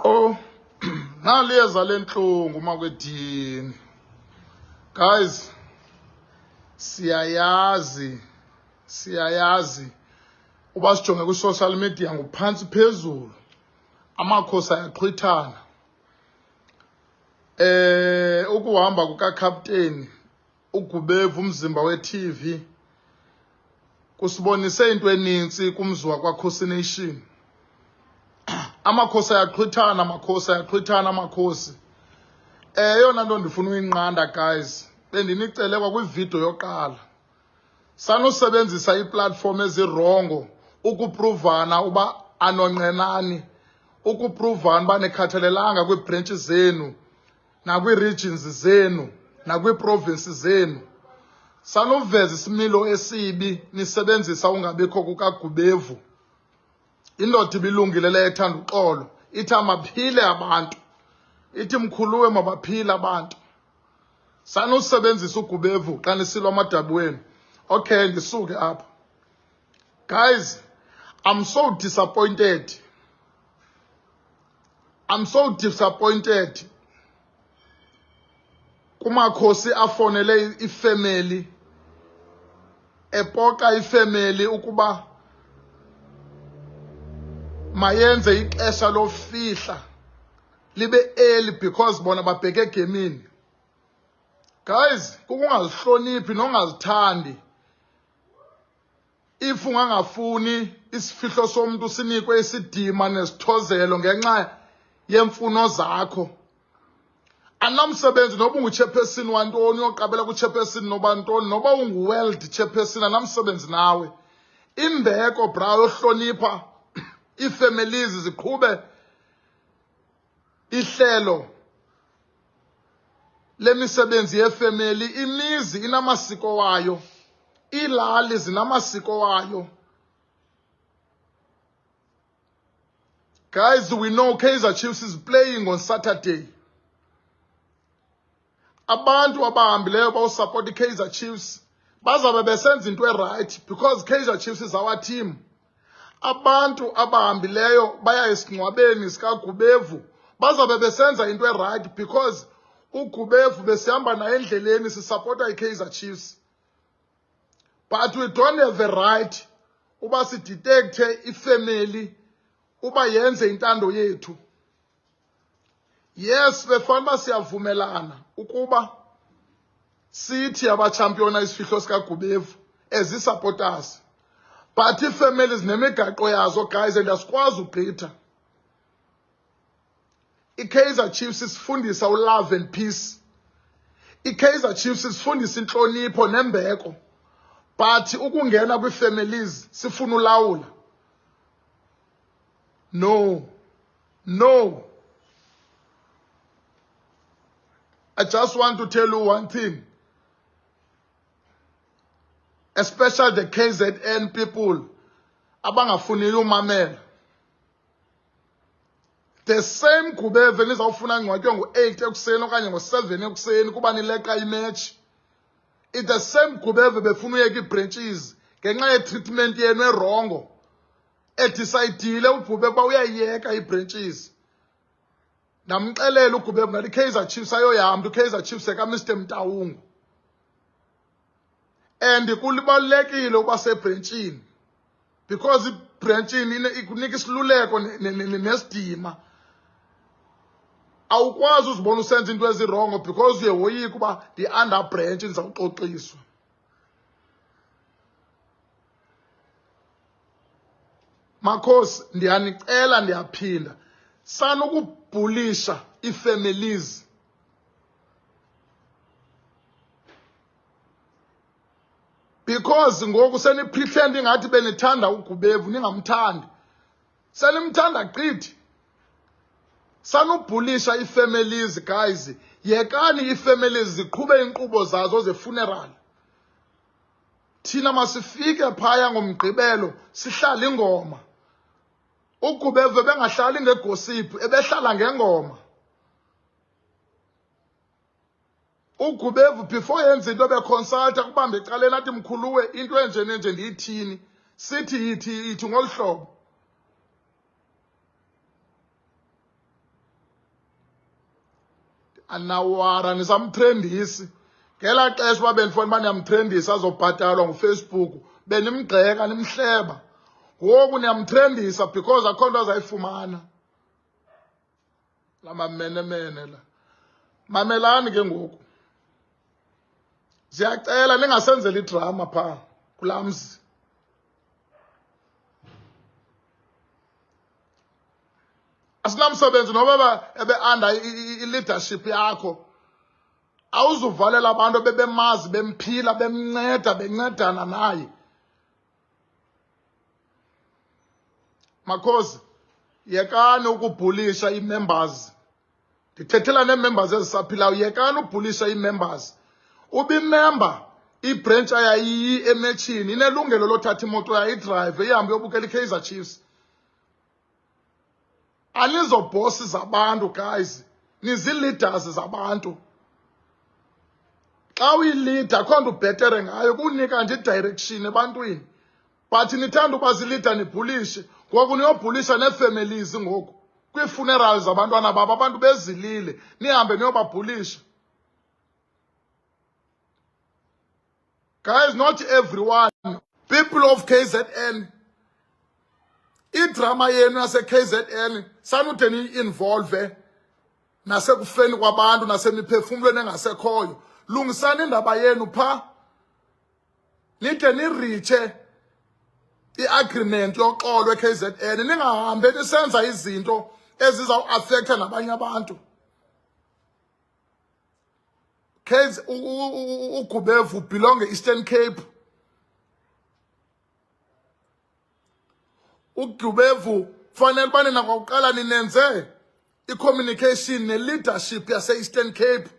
Oh, naliyeza lenhlungu makwedini. Guys, siyayazi uba sijonge ku social media ngophansi phezulu amakhosi ayaqhwithana. Ukuhamba kuka captain uGubevu umzimba we-TV kusibonise into eninzi kumzwa kwaKhosi Nation. Amakhosi ayaqhwithana amakhosi. Eyona nto ndifuna uyinqanda guys, bendinicele kwakwivideo yoqala. Sanusebenzisa iplatform ezirongo ukupruvana uba anonqenani, ukupruvana uba nekhathalelanga kwii-branches zenu, nakwii-regions zenu, nakwii-provinces zenu. Sanuveza isimilo esibi nisebenzisa ungabikho kukaGubevu. Indoda ibilungile le ethanda uxolo, ithi amaphile abantu, ithi mkhuluwe mabaphile abantu. Sanusebenzisa uGubevu xa nisilwa amadabi wenu. Okay, ndisuke apha. Guys, I'm so disappointed. Kumakhosi afonele ifamily, epoka ifamily ukuba mayenze ixesha lofihla libe early because bona babheke egemini. Guys, kukungazihloniphi nongazithandi. If ungangafuni isifihlo somuntu sinikwe isidima nesithozelo ngenxa yemfuno zakho, anamsebenzi noba unguchairperson wantoni oqabela kuchairperson noba ntoni, noba ungu-world chairperson anamsebenzi nawe. Imbeko bra yohlonipha ii-families ziqhube ihlelo lemisebenzi yefamily. Imizi inamasiko wayo, iilali zinamasiko wayo. Guys, we know Kaizer Chiefs is playing on Saturday. Abantu abahambileyo bawusupport iKaizer Chiefs bazabe besenza into right because Kaizer Chiefs is our team. Abantu abahambileyo baya esingcwabeni sikaGubevu bazabe besenza into right because uGubevu besihamba naye endleleni sisupporta iKaizer Chiefs. But we don't have a right uba sidetecte ifamily uba yenze intando yethu. Yes, befanele siyavumelana ukuba sithi abachampiona isifihlo sikaGubevu as supporters. But iifamilies nemigaqo yazo guys, and asikwazi ugqitha. iKaizer Chiefs isifundisa love and peace. iKaizer Chiefs isifundisa inhlonipho nembeko. But ukungena kwi-families sifuna ulawula. No. I just want to tell you one thing. Especially the KZN people abangafuni umamela. The same Gubevu nizawufuna ngcwatywe ngo-8 ekuseni okanye ngo-7 ekuseni kuba nileqa imatch. It's the same Gubevu befuna uyeka ii-branches ngenxa ye-treatment yenu erongo. Edicayidile uGubevu uba uyayiyeka ii-branches. Ndamxelela uGubevu ngathi iKaizer Chiefs ayoyihamba iKaizer Chiefs ekaMr Mtaung. And kubalulekile uba sebranchini because ibranchini ikunika isiluleko nesidima. Awukwazi uzibona usenza into ezirongo because uyewoyika uba the-under branch ndizawuxoxiswa. Makhosi, ndiyanicela ndiyaphinda, sanukubhulisha ii-families. Because ngoku senipretend ingathi benithanda uGubevu ningamthandi. Senimthanda gqithi. Sanubhulisha ii-families guys. Yekani ii-families ziqhube inkqubo zazo ze-funeral. Thina masifike phaya ngomgqibelo sihlala ingoma. uGubevu bengahlali ngegosiphu, ebehlala ngengoma. uGubevu before yenza into beconsulta kubamba ecaleni athi mkhuluwe into enje nenje ndiyithini. Sithi yithi ngolu hlobo. anawara nisamtrendisi ngela xesha uba bendifuna uba niyamtrendisa azobhatalwa nguFacebook benimgxeka nimhleba ngoku niyamtrendisa because akho nto azayifumana la mamenemene la mamelani ke ngoku siyacela ningasenzeli idrama phaa kulaa mzi asinamsebenzi noba ebe-under i-leadership yakho awuzuvalela abantu bebemazi bemphila bemnceda bencedana naye makhosi yekani ukubhulisha ii-members ndithethela nee-members ezisaphilayo yekani ubhulisha ii-members ubimemba ibranch ayayiyi emetshini inelungelo lothatha imoto yayidrayive ihambe yobukela i-Kaizer Chiefs anizobhosi zabantu guys nizi-leaders zabantu xa uyi-leader akho nto ubhetere ngayo kunika nje i-direction ebantwini but nithanda uba zii-leader nibhulishe ngoku niyobhulisha nee-families ngoku kwii-funerals zabantwana babo abantu bezilile nihambe niyobabhulisha guys not everyone people of KZN idrama yenu yase-KZN sanude niyi-involve nasekufeni kwabantu nasemiphefumlweni engasekhoyo lungisani indaba yenu phaa nide niritshe i-agreement yoxolo e-KZN ningahambe nisenza izinto ezizawuafektha nabanye abantu uGubevu belong e-Eastern Cape uGubevu fanele uba nina kwakuqala ninenze i-communication ne-leadership yase-Eastern Cape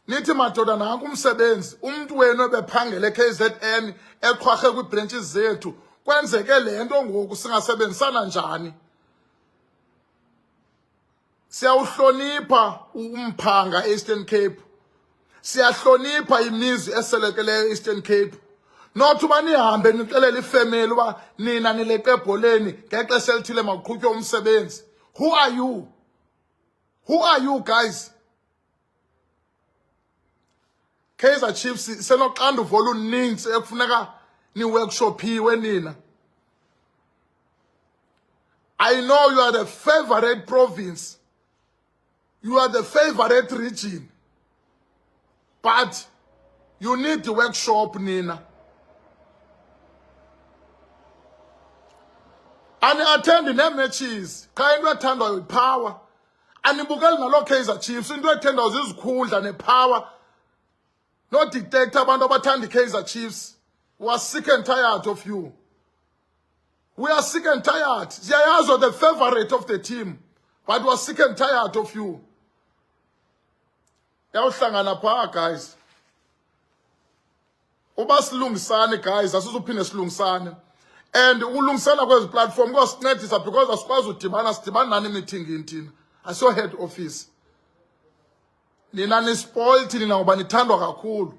nithi madoda nanku umsebenzi umntu wenu ebephangela e-KZN eqhwarhe kwii-branches zethu kwenzeke le nto ngoku singasebenzisana njani siyawuhlonipha umphanga e-Eastern Cape siyahlonipha imizi eselekeleyo e-Eastern Cape not uba nihambe nixelele ifemeli uba nina nileqe ebholeni ngexesha elithile makuqhutywe umsebenzi who are you guys Kaizer Chiefs senoxanduva oluninzi ekufuneka ni-workshophiwe nina I know you are the favorite province you are the favorite region but you need the workshop nina ani-athendi nee-matches qha into ethandwayo yipower anibukeli naloo Kaizer Chiefs into ethandwayo zizikhundla nepower no dictator abantu abathanda i-Kaizer Chiefs we are sick and tired of you we are sick and tired siyayazi the favorite of the team but we are sick and tired of you yawuhlangana phaa guys uba silungisane guys asizuphinde silungisane and ukulungisana kwezi platform kuyasincedisa because asikwazi udibana sidibana nani emithingini thina asiyo head office nina nispoiled nina ngoba nithandwa kakhulu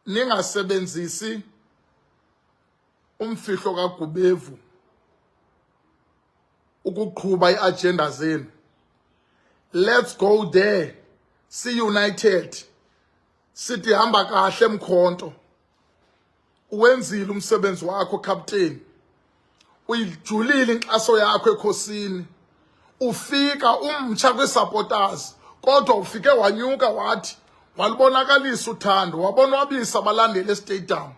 ningasebenzisi umfihlo kaGubevu ukuqhuba iagenda zenu let's go there see united sithi hamba kahle emkhonto uwenzile umsebenzi wakho captain uyijulile inxaso yakho ekhosini ufika umtsha kwi-supporters kodwa ufike wanyuka wathi walubonakalisa uthando wabonwabisa abalandeli estadium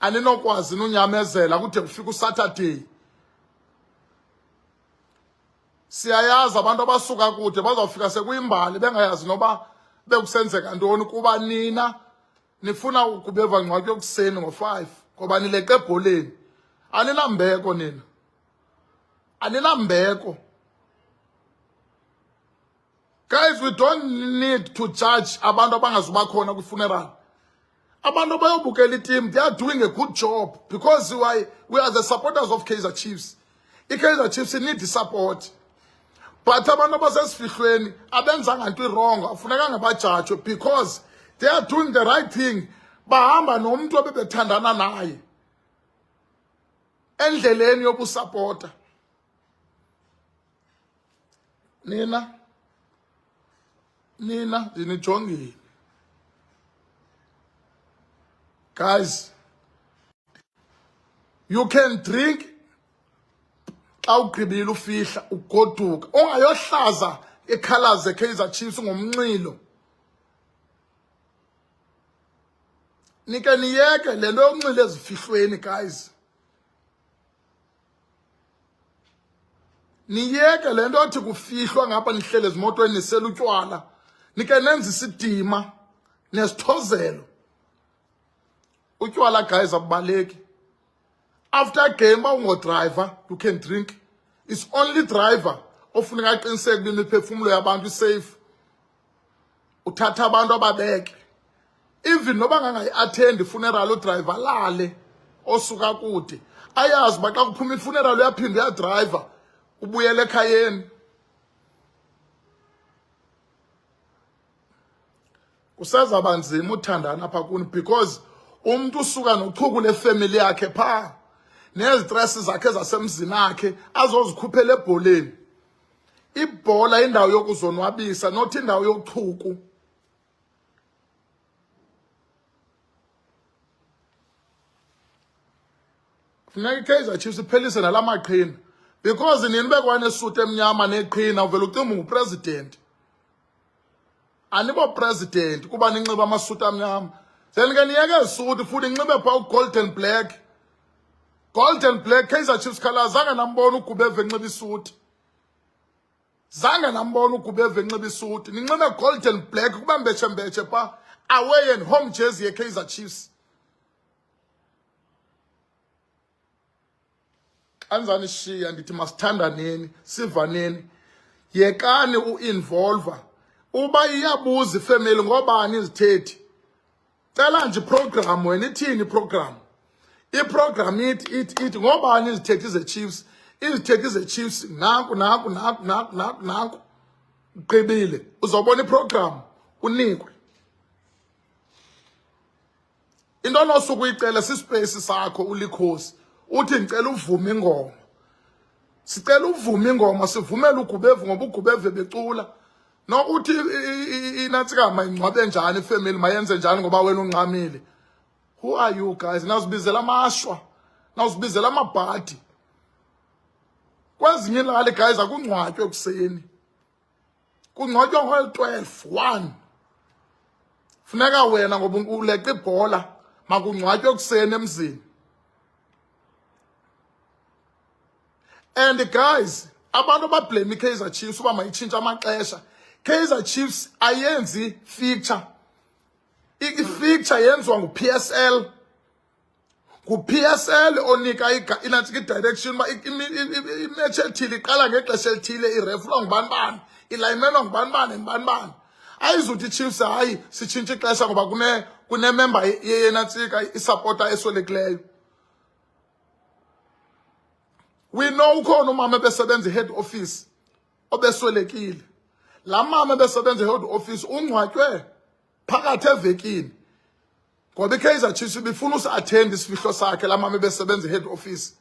aninokwazi nunyamezela kude kufika uSaturday siyayazi abantu abasuka kude bazawufika sekuyimbali bengayazi noba bekusenzeka ntoni kuba nina nifuna ukubeva ngcwatyu yokuseni ngo-5 ngoba nileqe ebholeni aninambeko nina aninambeko guys we don't need to judge abantu abangazuba khona kwi-funeral abantu abayobukela iteam they are doing a good job because we are the supporters of Kaizer Chiefs i-Kaizer Chiefs need support but abantu abasesifihlweni abenzanga nto wrong afunekanga bajajwe because they are doing the right thing bahamba nomntu abebethandana naye endleleni yobusapota. Nina zinijongile. Guys, you can drink xa ugqibile ufihla ugoduka. Ungayohlaza icolors ze-Kaizer Chiefs ngomnxilo. Nike niyeke le nto yonxila ezifihlweni, guys. Niyeke le nto othi kufihlwa ngapha nihlele ezimotweni nisela utywala. Nike nenze isidima nesithozelo. Utywala, guys, abubaleki. After game driver, you can drink. It's only driver ofuneka aqiniseke ukuba imiphefumulo yabantu safe. Uthatha abantu ababeke. Even noba ngangayi-attend funeral driver lale osuka kude. Ayazi uba xa kuphuma ifuneral uyaphinda uyadriver ubuyele ekhayeni. Kusezaba nzima uthandana apha kuni because umuntu usuka nochuku lefamily yakhe pha nezistress zakhe zasemzini akhe azozikhuphela ebholeni. Ibhola indawo yokuzonwabisa, not indawo yochuku. Funeka iKaizer Chiefs iphelise nalamaqhina because nini bekwane suit emnyama neqhina uvela ucimba ngupresident. Anibo president kuba ninxiba amasuit amnyama. Then ke niyeke isuit futhi inxibe pha gold and black. Gold and black Kaizer Chiefs colors zange nambona uGubeve enxiba isuit. Zange nambona uGubeve enxiba isuit. Ninxibe gold and black kuba mbetshe pha away and home jersey yeKaizer Chiefs. Anzani shiya ndithi masithandaneni sivaneni. Yekani uinvolver. Uba iyabuza ifamily ngobani izithethi. Cela nje program wena ithini program. I-program ithi ngobani izithethi ze-Chiefs. Izithethi ze-Chiefs naku. Ugqibile uzobona i-program unikwe. Into onosuku uyicela sispace sakho ulikhosi. Uthi ngicela uvume ingoma. Sicela uvume ingoma sivumela uGubeve ngoba uGubeve becula. Nokuthi inatsika mayingcwabe njani ifamily mayenze njani ngoba wena unqamile. Who are you guys? Nawuzibizela amashwa. Nawuzibizela amabhadi. Kwezinye ilali guys akungcwatywe ekuseni. Kungcwatywa ngo-12 1. Funeka wena ngoba uleqa ibhola makungcwatywe ekuseni emzini. And guys, abantu bablame iKaizer Chiefs uba mayitshintshe amaxesha. Kaizer Chiefs ayenzi feature. I-feature yenziwa ngu-PSL. Ngu-PSL onika inatsika i-direction uba imatch ethile iqala ngexesha elithile irefulwa ngubani, ilayimenwa ngubani. Ayizuthi iChiefs hayi sitshintshe ixesha ngoba kunemember yenatsika isupporter eswelekileyo. We know ukhona umama ebesebenza head office obeswelekile. La mama ebesebenza head office ungcwatywe phakathi evekini. Ngoba iKaizer Chiefs bifuna usi-attend isifihlo sakhe la mama ebesebenza head office.